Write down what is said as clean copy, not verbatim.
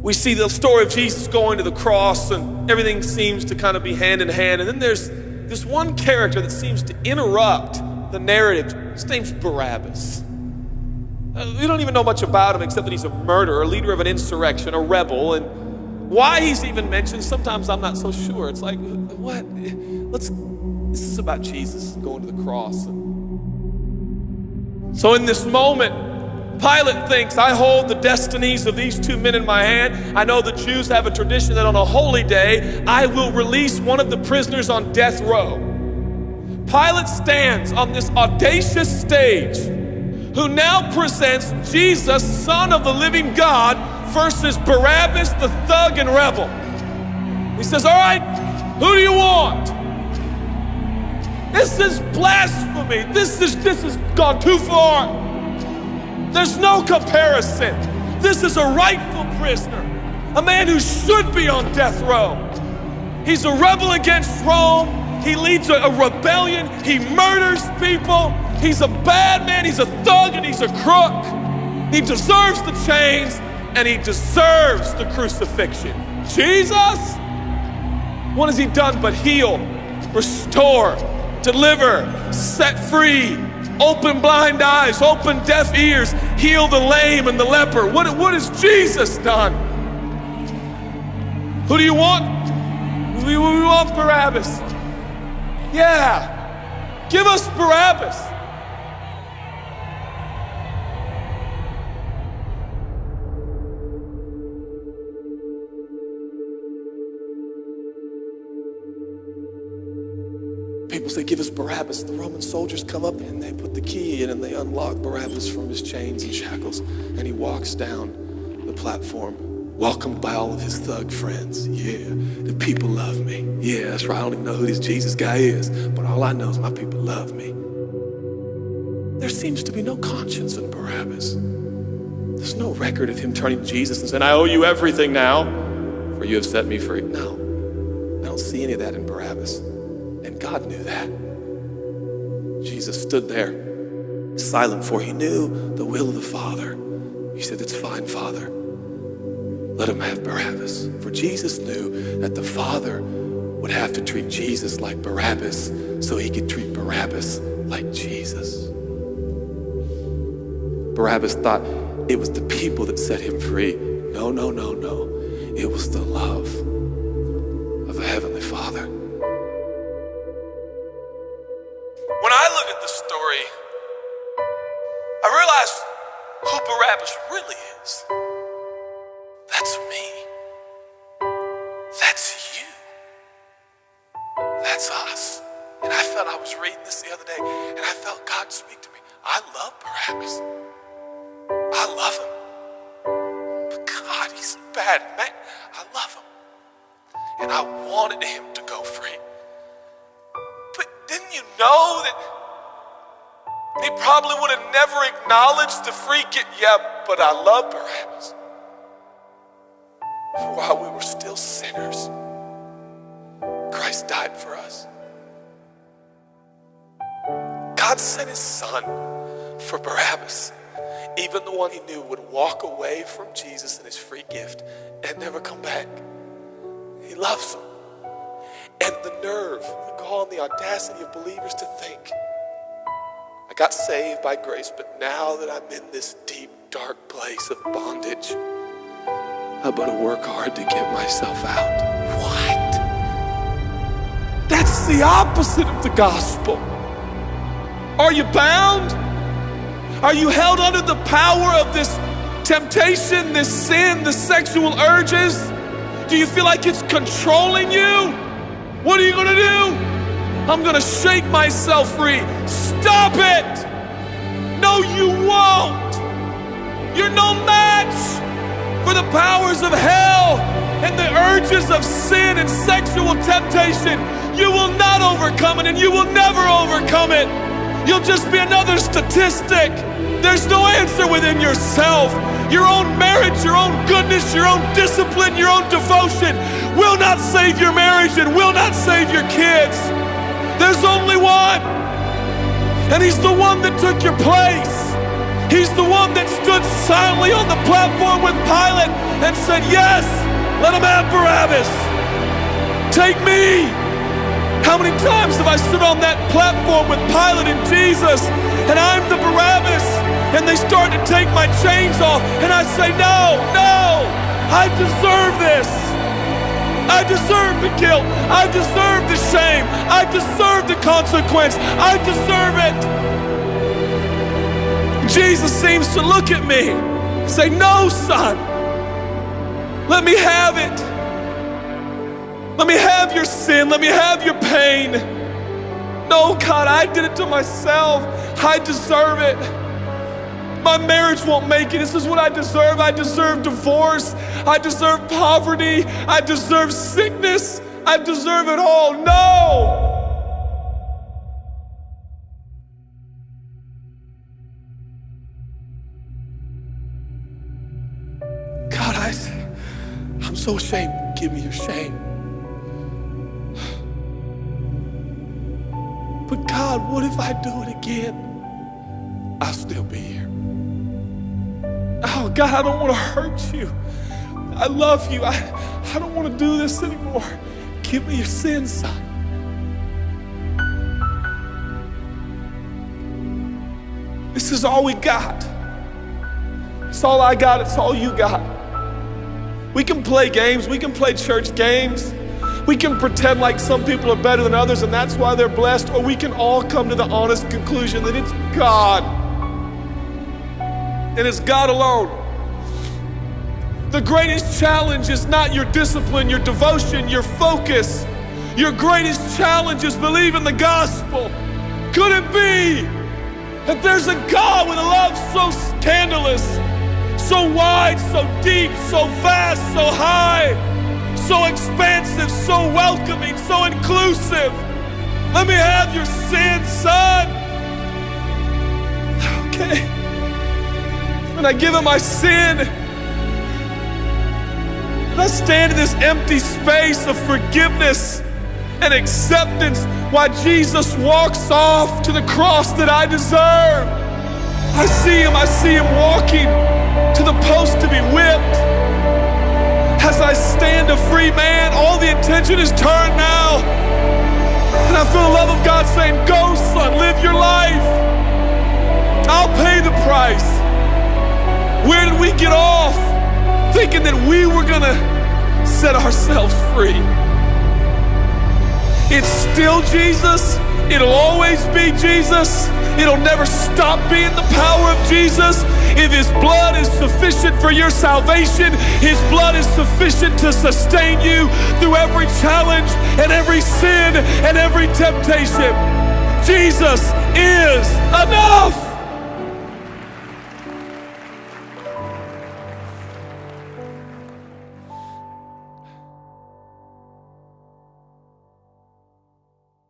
We see the story of Jesus going to the cross, and everything seems to kind of be hand in hand. And then there's this one character that seems to interrupt the narrative. His name's Barrabás. We don't even know much about him except that he's a murderer, a leader of an insurrection, a rebel. And why he's even mentioned, sometimes I'm not so sure. It's like, what? This is about Jesus going to the cross. So in this moment, Pilate thinks, I hold the destinies of these two men in my hand. I know the Jews have a tradition that on a holy day, I will release one of the prisoners on death row. Pilate stands on this audacious stage, who now presents Jesus, Son of the living God, versus Barrabás, the thug and rebel. He says, all right, who do you want? This is blasphemy. This has gone too far. There's no comparison. This is a rightful prisoner, a man who should be on death row. He's a rebel against Rome. He leads a rebellion. He murders people. He's a bad man. He's a thug and he's a crook. He deserves the chains and he deserves the crucifixion. Jesus? What has he done but heal, restore, deliver, set free, open blind eyes, open deaf ears, heal the lame and the leper? What has Jesus done? Who do you want? We want Barrabás. Yeah, give us Barrabás. People say, give us Barrabás. The Roman soldiers come up and they put the key in and they unlock Barrabás from his chains and shackles. And he walks down the platform, welcomed by all of his thug friends. Yeah, the people love me. Yeah, that's right. I don't even know who this Jesus guy is, but all I know is my people love me. There seems to be no conscience in Barrabás. There's no record of him turning to Jesus and saying, I owe you everything now, for you have set me free. No, I don't see any of that in Barrabás. And God knew that. Jesus stood there, silent, for he knew the will of the Father. He said, it's fine, Father. Let him have Barrabás. For Jesus knew that the Father would have to treat Jesus like Barrabás so he could treat Barrabás like Jesus. Barrabás thought it was the people that set him free. No. It was the love of the Heavenly Father. When I look at the story, I realize who Barrabás really is. That's me. That's you. That's us. And I was reading this the other day, and I felt God speak to me. I love Barrabás. I love him. But God, he's a bad man. I love him. And I wanted him to go free. But didn't you know that he probably would have never acknowledged the free gift? Yeah, but I love Barrabás. While we were still sinners, Christ died for us. God sent his son for Barrabás, even the one he knew would walk away from Jesus and his free gift and never come back. He loves him. And the nerve, the gall, and the audacity of believers to think, I got saved by grace, but now that I'm in this deep, dark place of bondage, I better work hard to get myself out. What? That's the opposite of the gospel. Are you bound? Are you held under the power of this temptation, this sin, the sexual urges? Do you feel like it's controlling you? What are you gonna do? I'm gonna shake myself free. Stop it! No, you won't. You're no match for the powers of hell and the urges of sin and sexual temptation. You will not overcome it, and you will never overcome it. You'll just be another statistic. There's no answer within yourself. Your own marriage, your own goodness, your own discipline, your own devotion will not save your marriage and will not save your kids. There's only one, and he's the one that took your place. He's the one that stood silently on the platform with Pilate and said, yes, let him have Barabbas. Take me. How many times have I stood on that platform with Pilate and Jesus, and I'm the Barabbas, and they start to take my chains off, and I say, no, I deserve this. I deserve the guilt. I deserve the shame. I deserve the consequence. I deserve it. Jesus seems to look at me and say, no, son, let me have it. Let me have your sin. Let me have your pain. No, God, I did it to myself. I deserve it. My marriage won't make it. This is what I deserve. I deserve divorce. I deserve poverty. I deserve sickness. I deserve it all. No! God, I'm so ashamed. Give me your shame. But God, what if I do it again? I'll still be here. Oh, God, I don't want to hurt you. I love you. I don't want to do this anymore. Give me your sins, son. This is all we got. It's all I got. It's all you got. We can play games. We can play church games. We can pretend like some people are better than others and that's why they're blessed, or we can all come to the honest conclusion that it's God. And it's God alone. The greatest challenge is not your discipline, your devotion, your focus. Your greatest challenge is believing the gospel. Could it be that there's a God with a love so scandalous, so wide, so deep, so vast, so high, so expansive, so welcoming, so inclusive? Let me have your sin, son. Okay. And I give him my sin. And I stand in this empty space of forgiveness and acceptance while Jesus walks off to the cross that I deserve. I see him walking to the post to be whipped. As I stand a free man, all the attention is turned now. And I feel the love of God saying, go, son, live your life. I'll pay the price. Where did we get off thinking that we were gonna set ourselves free? It's still Jesus. It'll always be Jesus. It'll never stop being the power of Jesus. If his blood is sufficient for your salvation, his blood is sufficient to sustain you through every challenge and every sin and every temptation. Jesus is enough.